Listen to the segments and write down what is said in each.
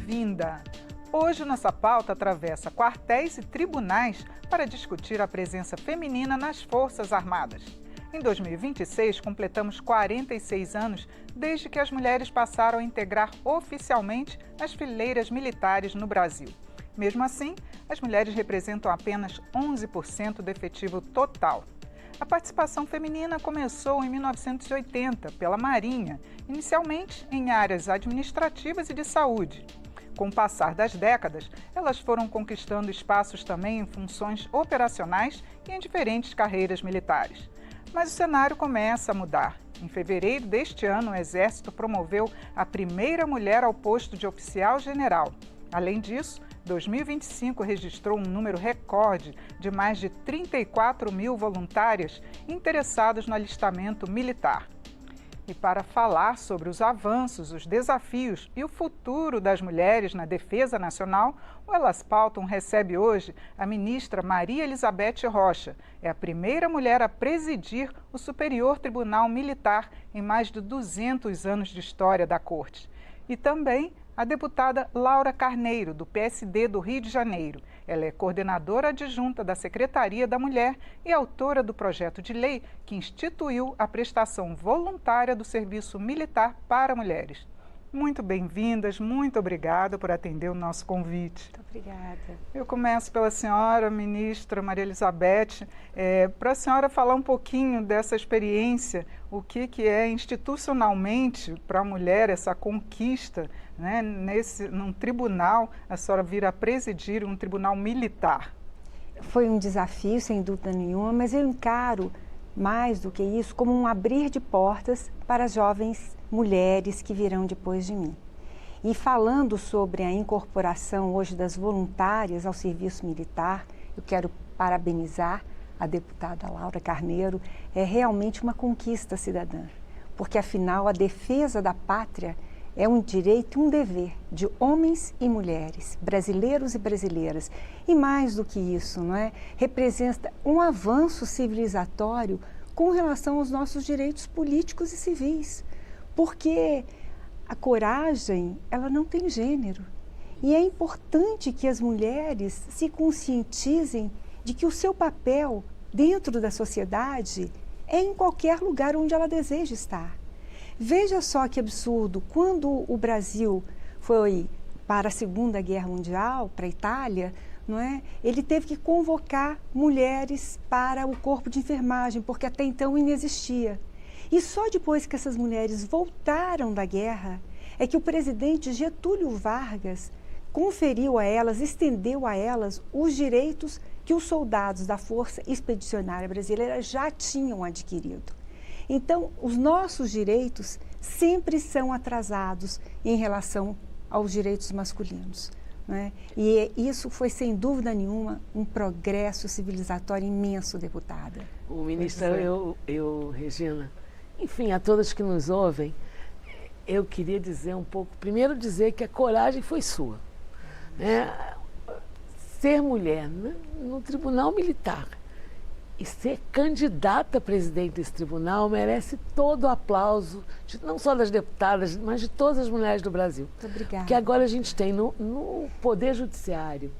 bem-vinda! Hoje nossa pauta atravessa quartéis e tribunais para discutir a presença feminina nas Forças Armadas. Em 2026, completamos 46 anos desde que as mulheres passaram a integrar oficialmente as fileiras militares no Brasil. Mesmo assim, as mulheres representam apenas 11% do efetivo total. A participação feminina começou em 1980 pela Marinha, inicialmente em áreas administrativas e de saúde. Com o passar das décadas, elas foram conquistando espaços também em funções operacionais e em diferentes carreiras militares. Mas o cenário começa a mudar. Em fevereiro deste ano, o Exército promoveu a primeira mulher ao posto de oficial-general. Além disso, 2025 registrou um número recorde de mais de 34 mil voluntárias interessadas no alistamento militar. E para falar sobre os avanços, os desafios e o futuro das mulheres na defesa nacional, o Elas Pautam recebe hoje a ministra Maria Elizabeth Rocha. É a primeira mulher a presidir o Superior Tribunal Militar em mais de 200 anos de história da Corte. E também a deputada Laura Carneiro, do PSD do Rio de Janeiro. Ela é coordenadora adjunta da Secretaria da Mulher e autora do projeto de lei que instituiu a prestação voluntária do serviço militar para mulheres. Muito bem-vindas, muito obrigada por atender o nosso convite. Muito obrigada. Eu começo pela senhora, ministra Maria Elizabeth, para a senhora falar um pouquinho dessa experiência, o que é institucionalmente para a mulher essa conquista, né, num tribunal, a senhora vir a presidir um tribunal militar. Foi um desafio, sem dúvida nenhuma, mas eu encaro mais do que isso como um abrir de portas para as jovens mulheres que virão depois de mim. E falando sobre a incorporação hoje das voluntárias ao serviço militar, eu quero parabenizar a deputada Laura Carneiro. É realmente uma conquista cidadã, porque afinal a defesa da pátria é um direito e um dever de homens e mulheres, brasileiros e brasileiras. E mais do que isso, não é? Representa um avanço civilizatório com relação aos nossos direitos políticos e civis. Porque a coragem, ela não tem gênero. E é importante que as mulheres se conscientizem de que o seu papel dentro da sociedade é em qualquer lugar onde ela deseja estar. Veja só que absurdo, quando o Brasil foi para a Segunda Guerra Mundial, para a Itália, não é? Ele teve que convocar mulheres para o corpo de enfermagem, porque até então inexistia. E só depois que essas mulheres voltaram da guerra, é que o presidente Getúlio Vargas conferiu a elas, estendeu a elas os direitos que os soldados da Força Expedicionária Brasileira já tinham adquirido. Então, os nossos direitos sempre são atrasados em relação aos direitos masculinos, né? E isso foi, sem dúvida nenhuma, um progresso civilizatório imenso, deputada. Ministra, Regina, enfim, a todas que nos ouvem, eu queria dizer um pouco, primeiro dizer que a coragem foi sua, né? Ser mulher no Tribunal Militar e ser candidata a presidente desse tribunal merece todo o aplauso, não só das deputadas, mas de todas as mulheres do Brasil. Muito obrigada. Porque agora a gente tem no Poder Judiciário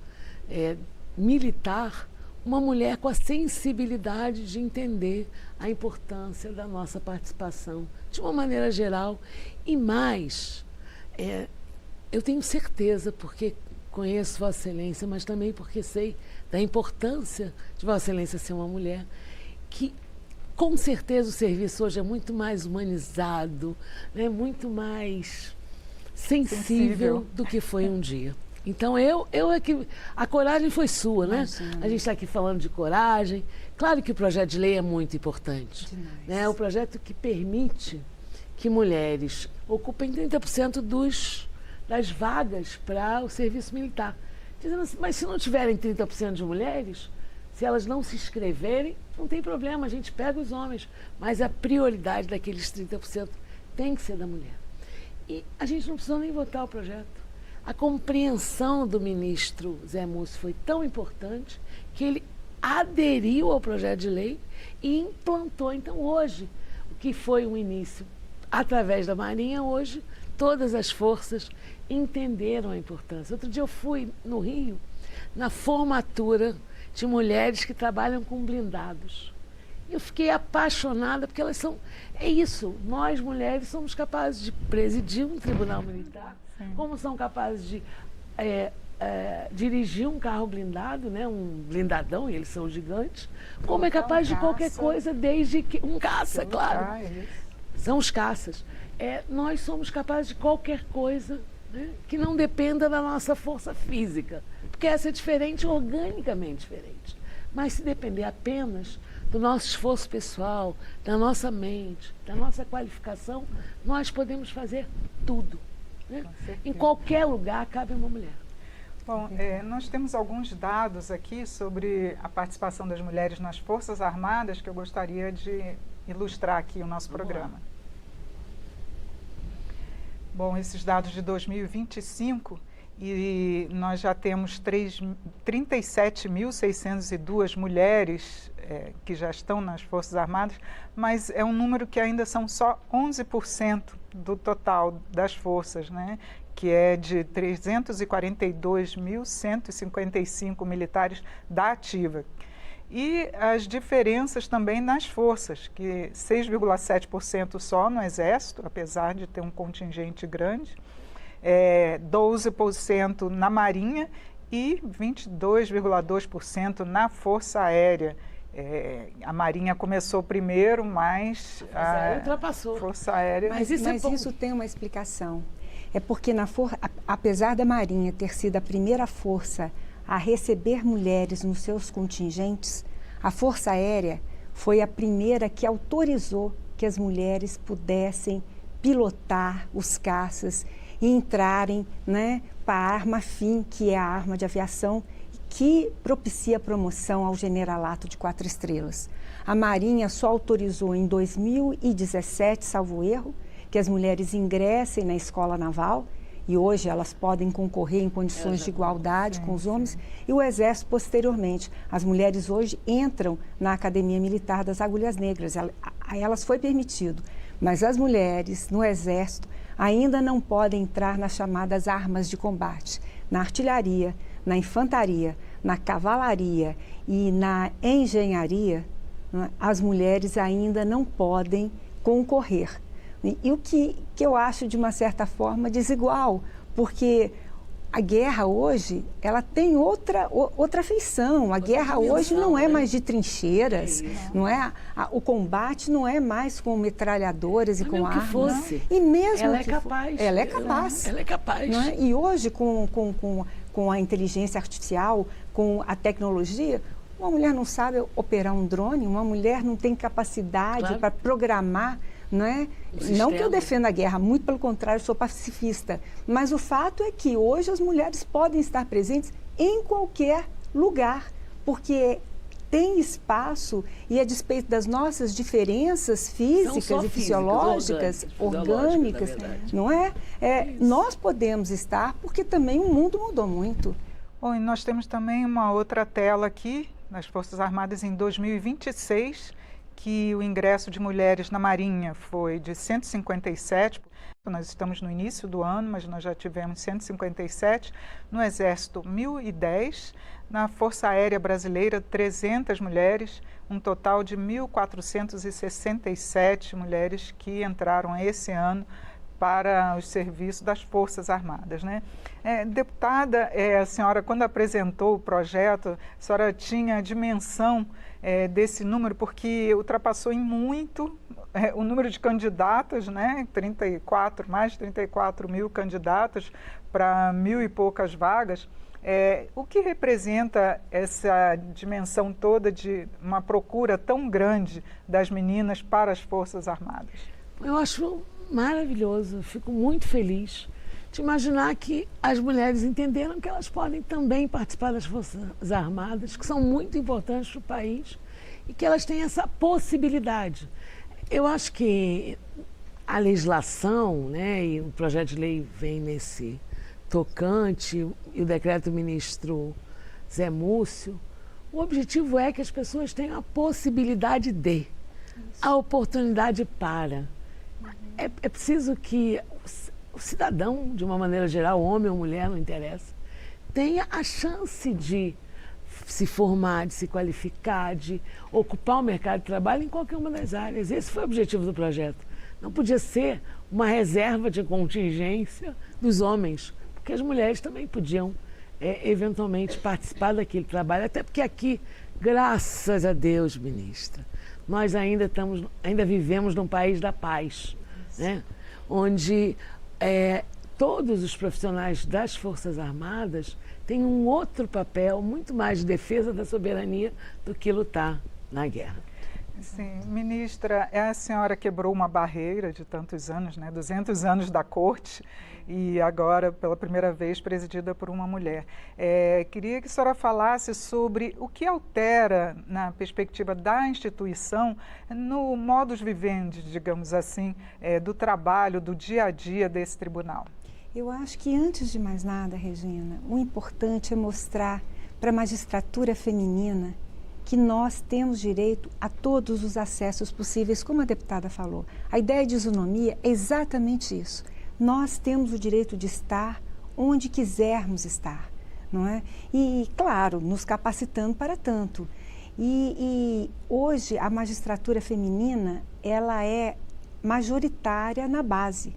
militar uma mulher com a sensibilidade de entender a importância da nossa participação, de uma maneira geral. E mais, eu tenho certeza, porque conheço Vossa Excelência, mas também porque sei da importância de Vossa Excelência ser uma mulher, que com certeza o serviço hoje é muito mais humanizado, né, muito mais sensível do que foi um dia. Então, a coragem foi sua, né? Imagina. A gente está aqui falando de coragem. Claro que o projeto de lei é muito importante. Né? É um projeto que permite que mulheres ocupem 30% das vagas para o serviço militar. Dizendo assim, mas se não tiverem 30% de mulheres, se elas não se inscreverem, não tem problema, a gente pega os homens. Mas a prioridade daqueles 30% tem que ser da mulher. E a gente não precisou nem votar o projeto. A compreensão do ministro Zé Múcio foi tão importante que ele aderiu ao projeto de lei e implantou. Então, hoje, o que foi um início através da Marinha, hoje todas as forças entenderam a importância. Outro dia eu fui no Rio, na formatura de mulheres que trabalham com blindados. Eu fiquei apaixonada, porque elas são... É isso, nós mulheres somos capazes de presidir um tribunal militar, como são capazes de dirigir um carro blindado, né, um blindadão, e eles são gigantes, como é capaz de qualquer coisa, desde que... Um caça, claro. São os caças. Nós somos capazes de qualquer coisa, né, que não dependa da nossa força física, porque essa é diferente, organicamente diferente. Mas se depender apenas do nosso esforço pessoal, da nossa mente, da nossa qualificação, nós podemos fazer tudo, né? Em qualquer lugar cabe uma mulher. Bom, nós temos alguns dados aqui sobre a participação das mulheres nas Forças Armadas que eu gostaria de ilustrar aqui o nosso programa. Bom, esses dados de 2025, e nós já temos 37.602 mulheres que já estão nas Forças Armadas, mas é um número que ainda são só 11% do total das forças, né? Que é de 342.155 militares da ativa. E as diferenças também nas forças, que 6,7% só no Exército, apesar de ter um contingente grande, 12% na Marinha e 22,2% na Força Aérea. A Marinha começou primeiro, mas a ultrapassou. Força Aérea... Mas isso tem uma explicação. É porque, apesar da Marinha ter sido a primeira força a receber mulheres nos seus contingentes, a Força Aérea foi a primeira que autorizou que as mulheres pudessem pilotar os caças e entrarem, né, para a arma-fim, que é a arma de aviação, que propicia a promoção ao generalato de 4 estrelas. A Marinha só autorizou em 2017, salvo erro, que as mulheres ingressem na escola naval, e hoje elas podem concorrer em condições de igualdade com os homens, e o Exército posteriormente. As mulheres hoje entram na Academia Militar das Agulhas Negras, a elas foi permitido, mas as mulheres no Exército ainda não podem entrar nas chamadas armas de combate, na artilharia, na infantaria, na cavalaria e na engenharia, né, as mulheres ainda não podem concorrer. E o que eu acho, de uma certa forma, desigual, porque a guerra hoje, ela tem outra feição. A guerra hoje não é mais de trincheiras, não é? O combate não é mais com metralhadoras e com armas. Que fosse. E mesmo ela é capaz. Ela é capaz. Ela é capaz. Não é? E hoje, com a inteligência artificial, com a tecnologia, uma mulher não sabe operar um drone, uma mulher não tem capacidade para programar. Não é? Não que eu defenda a guerra, muito pelo contrário, eu sou pacifista. Mas o fato é que hoje as mulheres podem estar presentes em qualquer lugar, porque tem espaço e, a despeito das nossas diferenças físicas e fisiológicas, orgânicas, não é? Nós podemos estar, porque também o mundo mudou muito. Bom, e nós temos também uma outra tela aqui, nas Forças Armadas em 2026, que o ingresso de mulheres na Marinha foi de 157, nós estamos no início do ano, mas nós já tivemos 157, no Exército 1.010, na Força Aérea Brasileira 300 mulheres, um total de 1.467 mulheres que entraram esse ano para os serviços das Forças Armadas, né? Deputada, a senhora, quando apresentou o projeto, a senhora tinha a dimensão desse número, porque ultrapassou em muito o número de candidatos, né? Mais de 34 mil candidatos para 1.000 e poucas vagas. O que representa essa dimensão toda de uma procura tão grande das meninas para as Forças Armadas? Eu acho maravilhoso, fico muito feliz de imaginar que as mulheres entenderam que elas podem também participar das Forças Armadas, que são muito importantes para o país e que elas têm essa possibilidade. Eu acho que a legislação, né, e o projeto de lei vem nesse tocante, e o decreto do ministro Zé Múcio, o objetivo é que as pessoas tenham a possibilidade a oportunidade para. É preciso que o cidadão, de uma maneira geral, homem ou mulher, não interessa, tenha a chance de se formar, de se qualificar, de ocupar o mercado de trabalho em qualquer uma das áreas. Esse foi o objetivo do projeto. Não podia ser uma reserva de contingência dos homens, porque as mulheres também podiam, eventualmente, participar daquele trabalho, até porque aqui, graças a Deus, ministra, nós ainda vivemos num país da paz, né? Onde todos os profissionais das Forças Armadas têm um outro papel, muito mais de defesa da soberania do que lutar na guerra. Sim, ministra, a senhora quebrou uma barreira de tantos anos, né? 200 anos da corte, e agora, pela primeira vez, presidida por uma mulher. Queria que a senhora falasse sobre o que altera, na perspectiva da instituição, no modus vivendi, digamos assim, do trabalho, do dia a dia desse tribunal. Eu acho que, antes de mais nada, Regina, o importante é mostrar para a magistratura feminina que nós temos direito a todos os acessos possíveis, como a deputada falou. A ideia de isonomia é exatamente isso. Nós temos o direito de estar onde quisermos estar, não é? E, claro, nos capacitando para tanto. E hoje a magistratura feminina, ela é majoritária na base.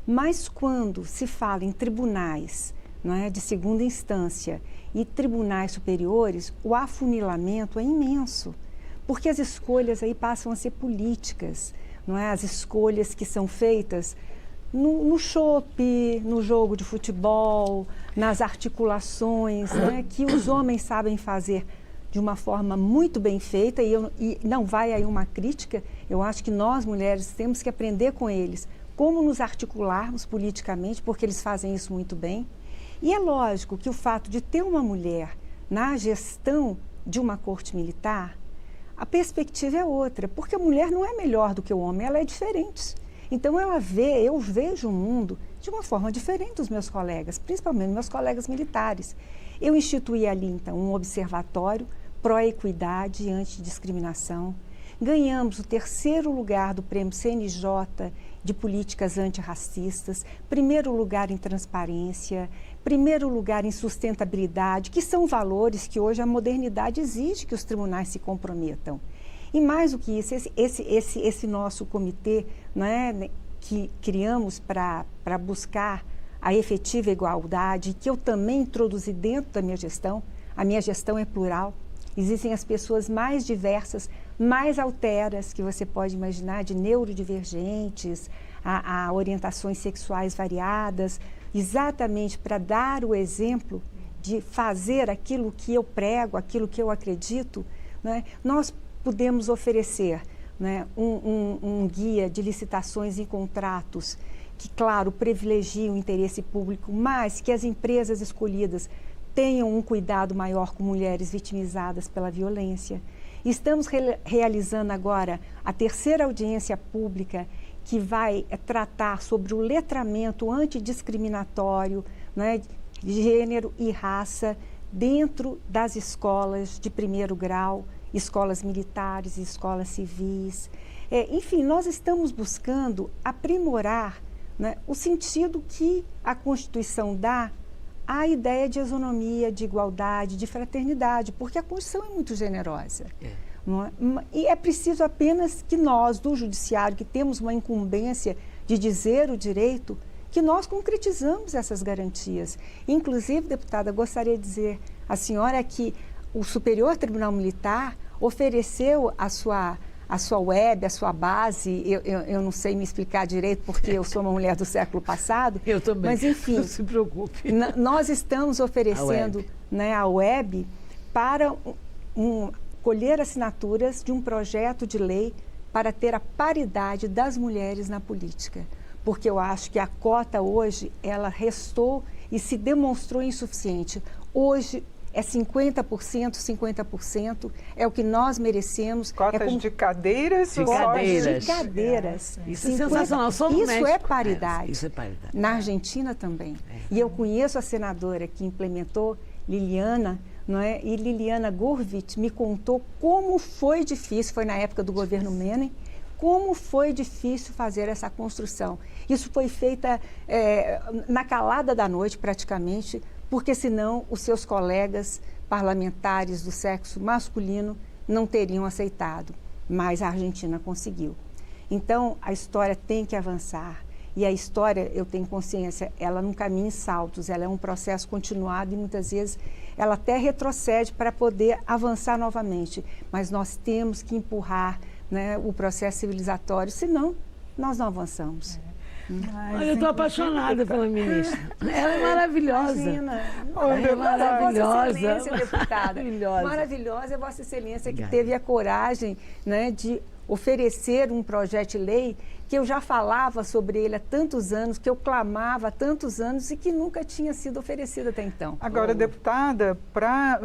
Mas quando se fala em tribunais, não é, de segunda instância e tribunais superiores, o afunilamento é imenso, porque as escolhas aí passam a ser políticas, não é? As escolhas que são feitas no chope, no jogo de futebol, nas articulações, né, que os homens sabem fazer de uma forma muito bem feita, e não vai aí uma crítica, eu acho que nós mulheres temos que aprender com eles como nos articularmos politicamente, porque eles fazem isso muito bem. E é lógico que o fato de ter uma mulher na gestão de uma corte militar, a perspectiva é outra, porque a mulher não é melhor do que o homem, ela é diferente. Então eu vejo o mundo de uma forma diferente dos meus colegas, principalmente meus colegas militares. Eu instituí ali, então, um observatório pró-equidade e antidiscriminação. Ganhamos o 3º lugar do Prêmio CNJ de Políticas Antirracistas, 1º lugar em transparência, 1º lugar em sustentabilidade, que são valores que hoje a modernidade exige que os tribunais se comprometam. E mais do que isso, esse nosso comitê, né, que criamos para buscar a efetiva igualdade, que eu também introduzi dentro da minha gestão, a minha gestão é plural, existem as pessoas mais diversas, mais alteras que você pode imaginar, de neurodivergentes, a orientações sexuais variadas, exatamente para dar o exemplo de fazer aquilo que eu prego, aquilo que eu acredito, né? Nós podemos oferecer, né, um guia de licitações e contratos que, claro, privilegie o interesse público, mas que as empresas escolhidas tenham um cuidado maior com mulheres vitimizadas pela violência. Estamos realizando agora a 3ª audiência pública, que vai tratar sobre o letramento antidiscriminatório, né, de gênero e raça dentro das escolas de 1º grau, escolas militares e escolas civis. Enfim, nós estamos buscando aprimorar, né, o sentido que a Constituição dá à ideia de isonomia, de igualdade, de fraternidade, porque a Constituição é muito generosa. Não é? E é preciso apenas que nós, do Judiciário, que temos uma incumbência de dizer o direito, que nós concretizamos essas garantias. Inclusive, deputada, gostaria de dizer à senhora que o Superior Tribunal Militar ofereceu a sua web, a sua base, eu não sei me explicar direito porque eu sou uma mulher do século passado. Eu também, mas enfim, não se preocupe. Nós estamos oferecendo a web para colher assinaturas de um projeto de lei para ter a paridade das mulheres na política. Porque eu acho que a cota hoje, ela restou e se demonstrou insuficiente. Hoje é 50%, 50%, é o que nós merecemos. Cotas de cadeiras? De cadeiras. De cadeiras. Isso é sensacional. Só no México. É paridade. Isso é paridade. Na Argentina também. E eu conheço a senadora que implementou, Liliana, não é? E Liliana Gurvitch me contou como foi difícil, foi na época do governo Menem, como foi difícil fazer essa construção. Isso foi feita na calada da noite, praticamente, porque senão os seus colegas parlamentares do sexo masculino não teriam aceitado, mas a Argentina conseguiu. Então, a história tem que avançar. E a história, eu tenho consciência, ela não caminha em saltos, ela é um processo continuado e muitas vezes ela até retrocede para poder avançar novamente. Mas nós temos que empurrar, né, o processo civilizatório, senão nós não avançamos. Olha, eu estou apaixonada pela ministra. Ela é maravilhosa. Imagina. Ela é maravilhosa. Vossa Excelência, deputada. Maravilhosa. Maravilhosa é Vossa Excelência que teve a coragem, né, de oferecer um projeto de lei que eu já falava sobre ele há tantos anos, que eu clamava há tantos anos e que nunca tinha sido oferecido até então. Agora, deputada, para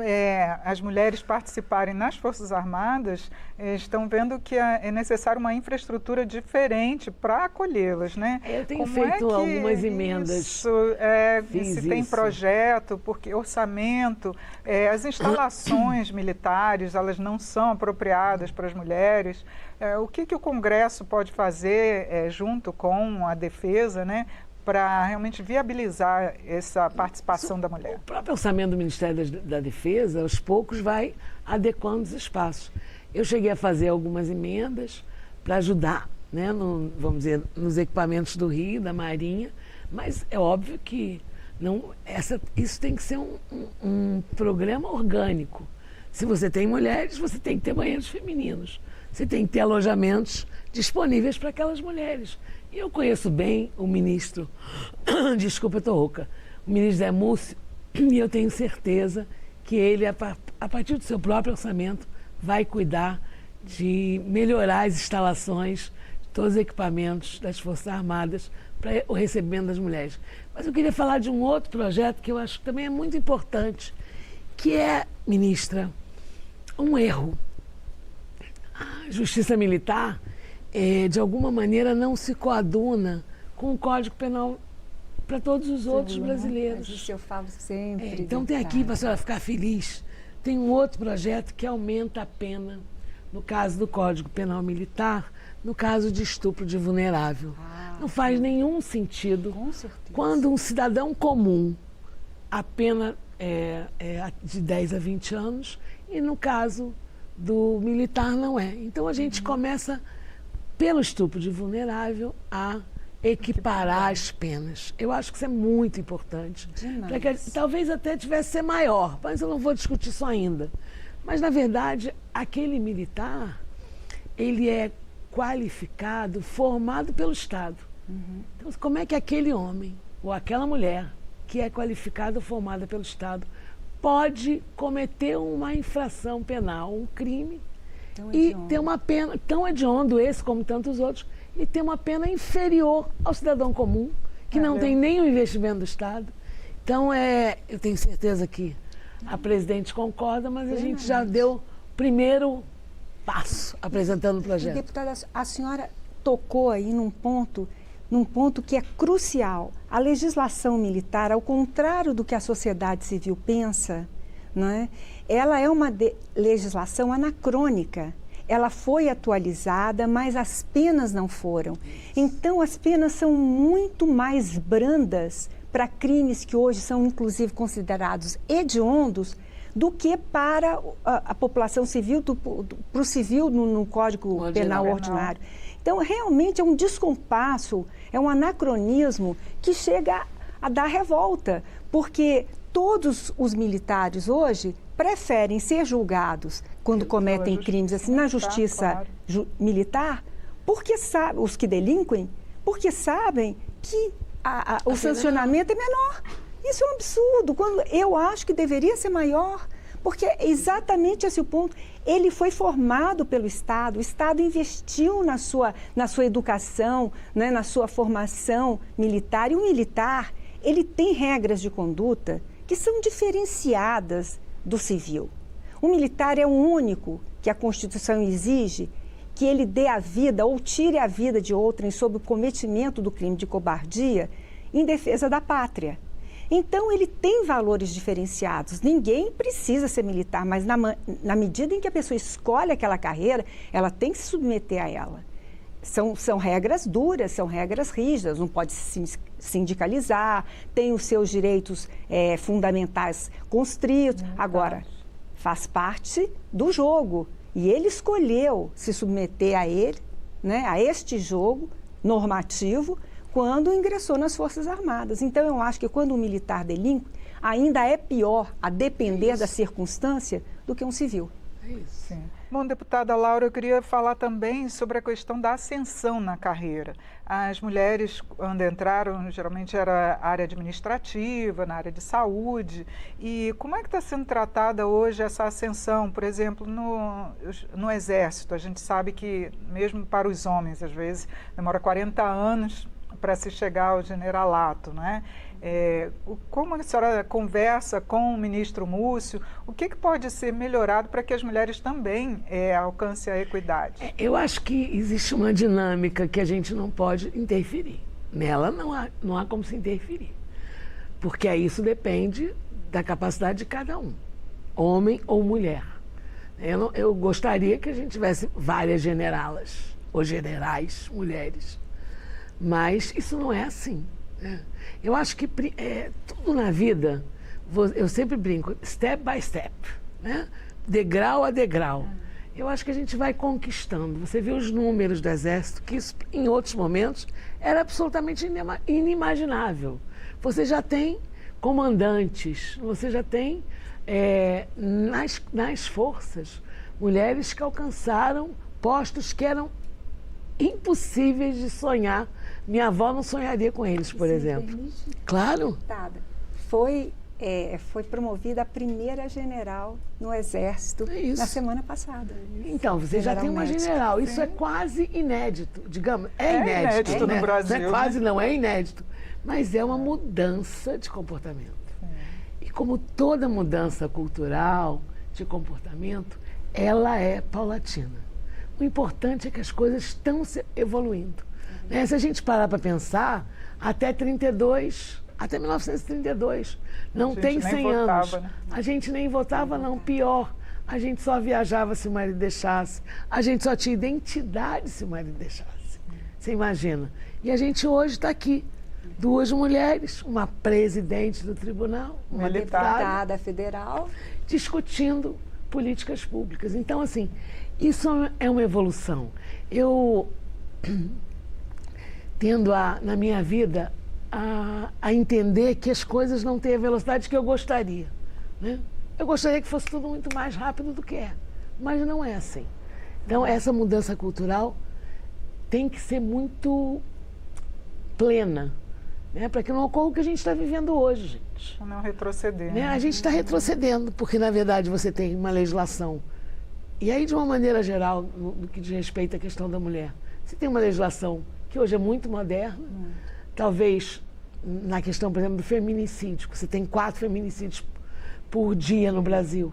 as mulheres participarem nas Forças Armadas, estão vendo que é necessário uma infraestrutura diferente para acolhê-las, né? Eu tenho feito algumas emendas. Se tem projeto, porque orçamento, as instalações militares, elas não são apropriadas para as mulheres. O que o Congresso pode fazer junto com a defesa, né, para realmente viabilizar essa participação da mulher? O próprio orçamento do Ministério da Defesa, aos poucos, vai adequando os espaços. Eu cheguei a fazer algumas emendas para ajudar, né, vamos dizer, nos equipamentos do Rio, da Marinha, mas é óbvio que isso tem que ser um programa orgânico. Se você tem mulheres, você tem que ter banheiros femininos. Você tem que ter alojamentos disponíveis para aquelas mulheres. E eu conheço bem o ministro, desculpa, eu estou rouca, o ministro Zé Múcio, e eu tenho certeza que ele, a partir do seu próprio orçamento, vai cuidar de melhorar as instalações, todos os equipamentos das Forças Armadas para o recebimento das mulheres. Mas eu queria falar de um outro projeto que eu acho que também é muito importante, que é, ministra, um erro. A Justiça Militar, de alguma maneira, não se coaduna com o Código Penal para todos os outros brasileiros. Mas isso eu falo sempre. Então tem aqui, para a senhora ficar feliz, tem um outro projeto que aumenta a pena, no caso do Código Penal Militar, no caso de estupro de vulnerável. Não faz nenhum sentido quando um cidadão comum, a pena é de 10 a 20 anos, e no caso do militar não é. Então a gente começa, pelo estupro de vulnerável, a equiparar as penas. Eu acho que isso é muito importante. Talvez até tivesse que ser maior, mas eu não vou discutir isso ainda. Mas, na verdade, aquele militar, ele é qualificado, formado pelo Estado. Então, como é que aquele homem ou aquela mulher que é qualificada ou formada pelo Estado pode cometer uma infração penal, um crime, e ter uma pena tão hediondo, esse como tantos outros, e ter uma pena inferior ao cidadão comum, que não tem nenhum investimento do Estado. Então, eu tenho certeza que a presidente concorda, mas a gente já deu o primeiro passo apresentando o projeto. Deputada, a senhora tocou aí num ponto que é crucial. A legislação militar, ao contrário do que a sociedade civil pensa, né, ela é uma legislação anacrônica. Ela foi atualizada, mas as penas não foram. Então, as penas são muito mais brandas para crimes que hoje são, inclusive, considerados hediondos, do que para a população civil, para o civil no Código Penal Ordinário. Então, realmente é um descompasso, é um anacronismo que chega a dar revolta, porque todos os militares hoje preferem ser julgados quando cometem crimes assim na justiça militar, porque os que delinquem, porque sabem que o sancionamento é menor. Isso é um absurdo, quando eu acho que deveria ser maior, porque é exatamente esse o ponto. Ele foi formado pelo Estado, o Estado investiu na sua educação, né, na sua formação militar, e o militar, ele tem regras de conduta que são diferenciadas do civil. O militar é o único que a Constituição exige que ele dê a vida ou tire a vida de outrem sob o cometimento do crime de cobardia em defesa da pátria. Então, ele tem valores diferenciados. Ninguém precisa ser militar, mas na medida em que a pessoa escolhe aquela carreira, ela tem que se submeter a ela. são regras duras, são regras rígidas, não pode se sindicalizar, tem os seus direitos fundamentais constritos. Agora, faz parte do jogo e ele escolheu se submeter a ele, né, a este jogo normativo, quando ingressou nas Forças Armadas. Então, eu acho que quando um militar delinque, ainda é pior, a depender da circunstância, do que um civil. É isso. Sim. Bom, deputada Laura, eu queria falar também sobre a questão da ascensão na carreira. As mulheres, quando entraram, geralmente era área administrativa, na área de saúde. E como é que está sendo tratada hoje essa ascensão? Por exemplo, no Exército, a gente sabe que, mesmo para os homens, às vezes, demora 40 anos para se chegar ao generalato, né? Como a senhora conversa com o ministro Múcio, o que pode ser melhorado para que as mulheres também alcancem a equidade? Eu acho que existe uma dinâmica que a gente não pode interferir. Nela não há como se interferir, porque isso depende da capacidade de cada um, homem ou mulher. Eu gostaria que a gente tivesse várias generalas ou generais, mulheres, mas isso não é assim. Eu acho que tudo na vida, eu sempre brinco, step by step, né? Degrau a degrau. Eu acho que a gente vai conquistando. Você vê os números do Exército, que isso em outros momentos era absolutamente inimaginável. Você já tem comandantes, você já tem nas forças mulheres que alcançaram postos que eram impossíveis de sonhar. Minha avó não sonharia com eles, por exemplo. Claro. Foi promovida a primeira general no Exército na semana passada. Então, você já tem uma general. Isso é quase inédito, digamos. É inédito, né? No Brasil. Não é quase, não, é inédito. Mas é uma mudança de comportamento. E como toda mudança cultural de comportamento, ela é paulatina. O importante é que as coisas estão evoluindo. Se a gente parar para pensar, até 1932, não tem 100 anos. Né? A gente nem votava, não. Pior, a gente só viajava se o marido deixasse. A gente só tinha identidade se o marido deixasse. Você imagina? E a gente hoje está aqui. 2 mulheres, uma presidente do tribunal, uma deputada federal, discutindo políticas públicas. Então, assim, isso é uma evolução. Eu tendo na minha vida a entender que as coisas não têm a velocidade que eu gostaria, né? Eu gostaria que fosse tudo muito mais rápido do que é, mas não é assim. Então, essa mudança cultural tem que ser muito plena, né? Para que não ocorra o que a gente está vivendo hoje, gente. Não retroceder. Né? A gente está retrocedendo, porque, na verdade, você tem uma legislação. E aí, de uma maneira geral, no que diz respeito à questão da mulher, você tem uma legislação que hoje é muito moderna, talvez na questão, por exemplo, do feminicídio, que você tem 4 feminicídios por dia no Brasil.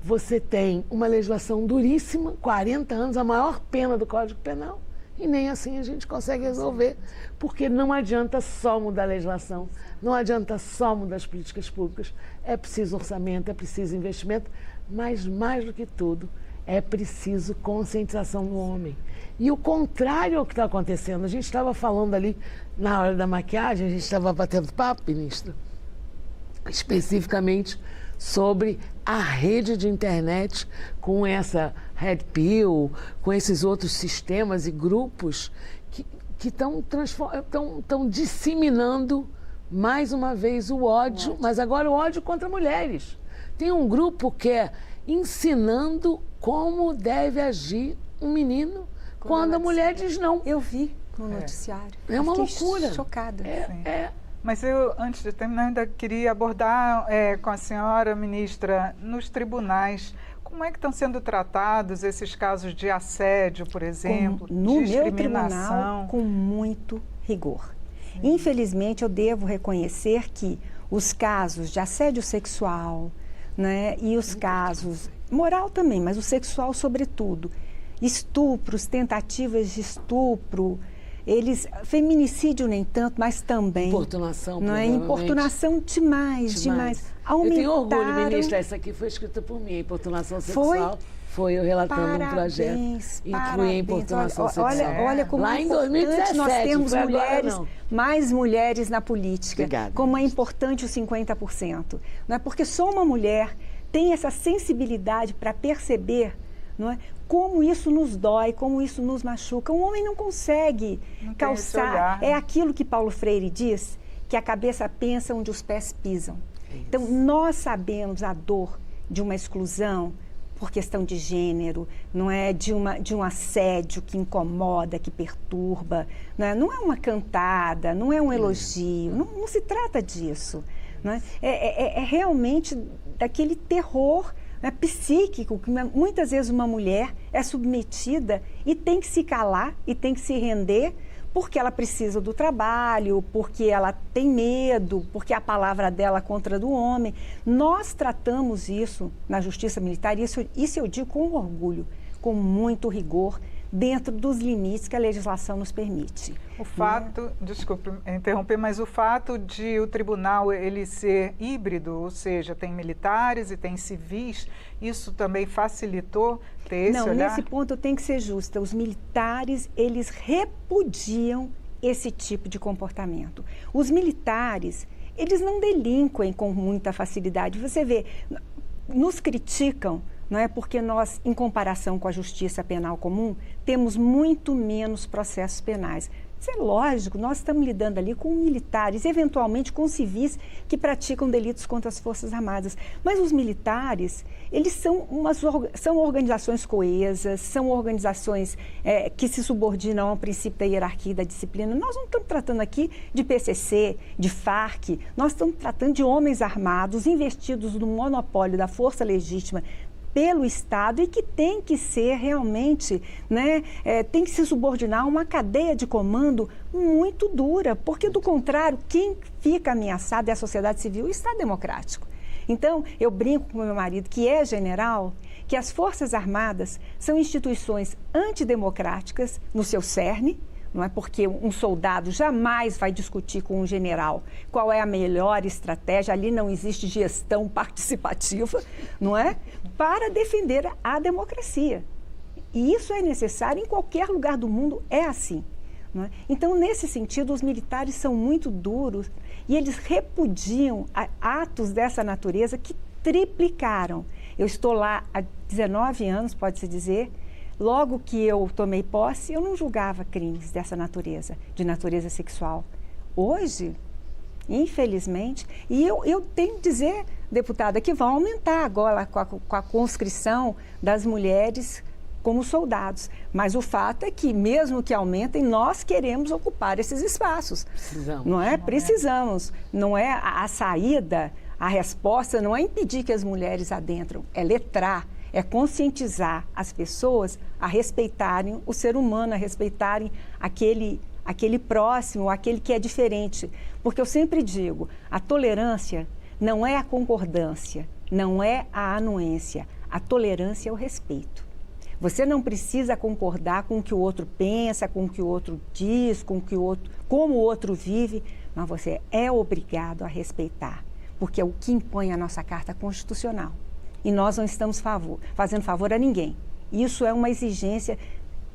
Você tem uma legislação duríssima, 40 anos, a maior pena do Código Penal, e nem assim a gente consegue resolver, porque não adianta só mudar a legislação, não adianta só mudar as políticas públicas, é preciso orçamento, é preciso investimento, mas mais do que tudo, é preciso conscientização do homem. E o contrário ao que está acontecendo. A gente estava falando ali, na hora da maquiagem, a gente estava batendo papo, ministra, especificamente sobre a rede de internet com essa Red Pill, com esses outros sistemas e grupos que estão disseminando mais uma vez o ódio, mas agora o ódio contra mulheres. Tem um grupo que é ensinando como deve agir um menino quando a mulher diz não. Eu vi no noticiário. É uma loucura. Chocada. Mas eu, antes de terminar, ainda queria abordar com a senhora, ministra, nos tribunais, como é que estão sendo tratados esses casos de assédio, por exemplo, no discriminação? meu tribunal, com muito rigor. Infelizmente, eu devo reconhecer que os casos de assédio sexual, né, e os casos, moral também, mas o sexual sobretudo, estupros, tentativas de estupro, feminicídio nem tanto, mas também... Importunação, não é? Importunação demais. Eu tenho orgulho, ministra, essa aqui foi escrita por mim, importunação sexual. foi eu relatando um projeto, incluir em Importunação Sexual. Olha como lá é em importante 2017, nós termos foi agora, mulheres, não. mais mulheres na política. Obrigada. Como é importante o 50%. Não é? Porque só uma mulher tem essa sensibilidade para perceber, não é, como isso nos dói, como isso nos machuca. Um homem não consegue calçar. É aquilo que Paulo Freire diz, que a cabeça pensa onde os pés pisam. Então, nós sabemos a dor de uma exclusão por questão de gênero, não é, de um assédio que incomoda, que perturba, não é uma cantada, não é um elogio, não se trata disso. Não é? É realmente daquele terror, né, psíquico, que muitas vezes uma mulher é submetida e tem que se calar e tem que se render porque ela precisa do trabalho, porque ela tem medo, porque a palavra dela contra a do homem. Nós tratamos isso na Justiça Militar, e isso eu digo com orgulho, com muito rigor, dentro dos limites que a legislação nos permite. O fato, desculpe interromper, mas o fato de o tribunal ele ser híbrido, ou seja, tem militares e tem civis, isso também facilitou ter esse olhar? Não, nesse ponto eu tenho que ser justa. Os militares, eles repudiam esse tipo de comportamento. Os militares, eles não delinquem com muita facilidade. Você vê, nos criticam, não é? Porque nós, em comparação com a justiça penal comum, temos muito menos processos penais. Isso é lógico, nós estamos lidando ali com militares, eventualmente com civis que praticam delitos contra as Forças Armadas. Mas os militares, eles são organizações coesas, são organizações que se subordinam ao princípio da hierarquia e da disciplina. Nós não estamos tratando aqui de PCC, de FARC, nós estamos tratando de homens armados investidos no monopólio da força legítima pelo Estado e que tem que ser realmente, né, tem que se subordinar a uma cadeia de comando muito dura, porque do contrário, quem fica ameaçado é a sociedade civil e o Estado democrático. Então, eu brinco com meu marido, que é general, que as Forças Armadas são instituições antidemocráticas no seu cerne, não é? Porque um soldado jamais vai discutir com um general qual é a melhor estratégia, ali não existe gestão participativa, não é? Para defender a democracia. E isso é necessário em qualquer lugar do mundo, é assim. Não é? Então, nesse sentido, os militares são muito duros e eles repudiam atos dessa natureza que triplicaram. Eu estou lá há 19 anos, pode-se dizer. Logo que eu tomei posse, eu não julgava crimes dessa natureza, de natureza sexual. Hoje, infelizmente, e eu tenho que dizer, deputada, que vão aumentar agora com a conscrição das mulheres como soldados. Mas o fato é que, mesmo que aumentem, nós queremos ocupar esses espaços. Precisamos. Não é? Precisamos. Não é a saída, a resposta não é impedir que as mulheres adentram, é letrar. É conscientizar as pessoas a respeitarem o ser humano, a respeitarem aquele próximo, aquele que é diferente. Porque eu sempre digo, a tolerância não é a concordância, não é a anuência. A tolerância é o respeito. Você não precisa concordar com o que o outro pensa, com o que o outro diz, como o outro vive, mas você é obrigado a respeitar, porque é o que impõe a nossa Carta Constitucional. E nós não estamos fazendo favor a ninguém. Isso é uma exigência,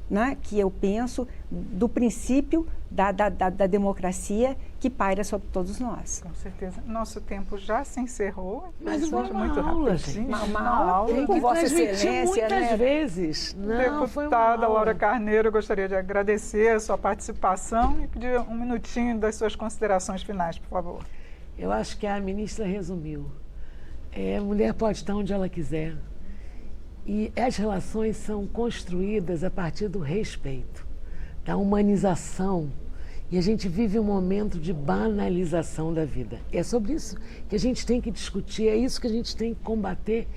né, que eu penso do princípio da democracia que paira sobre todos nós. Com certeza. Nosso tempo já se encerrou. Mas foi muito aula, rapidinho. gente. Uma aula Tem com que Vossa transmitir Excelência, muitas né? vezes. Não, foi uma Deputada aula. Laura Carneiro, eu gostaria de agradecer a sua participação e pedir um minutinho das suas considerações finais, por favor. Eu acho que a ministra resumiu. A mulher pode estar onde ela quiser. E as relações são construídas a partir do respeito, da humanização. E a gente vive um momento de banalização da vida. É sobre isso que a gente tem que discutir, é isso que a gente tem que combater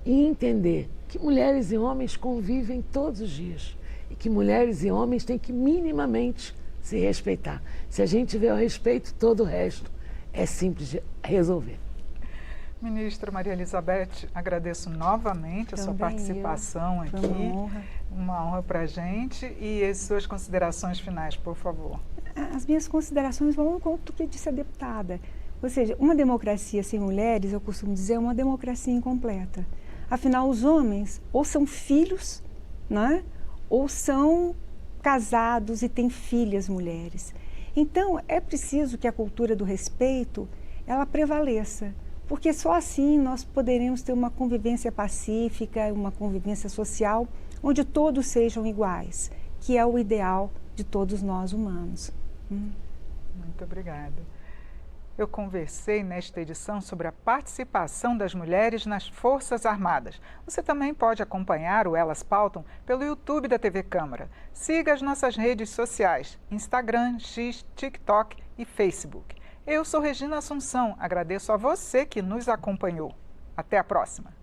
e entender que mulheres e homens convivem todos os dias. E que mulheres e homens têm que minimamente se respeitar. Se a gente tiver o respeito, todo o resto é simples de resolver. Ministra Maria Elizabeth, agradeço novamente a sua participação aqui. Foi uma honra para a gente. E as suas considerações finais, por favor. As minhas considerações vão ao encontro do que disse a deputada. Ou seja, uma democracia sem mulheres, eu costumo dizer, é uma democracia incompleta. Afinal, os homens ou são filhos, né? Ou são casados e têm filhas mulheres. Então, é preciso que a cultura do respeito, ela prevaleça, porque só assim nós poderemos ter uma convivência pacífica, uma convivência social, onde todos sejam iguais, que é o ideal de todos nós humanos. Muito obrigada. Eu conversei nesta edição sobre a participação das mulheres nas Forças Armadas. Você também pode acompanhar o Elas Pautam pelo YouTube da TV Câmara. Siga as nossas redes sociais, Instagram, X, TikTok e Facebook. Eu sou Regina Assunção, agradeço a você que nos acompanhou. Até a próxima!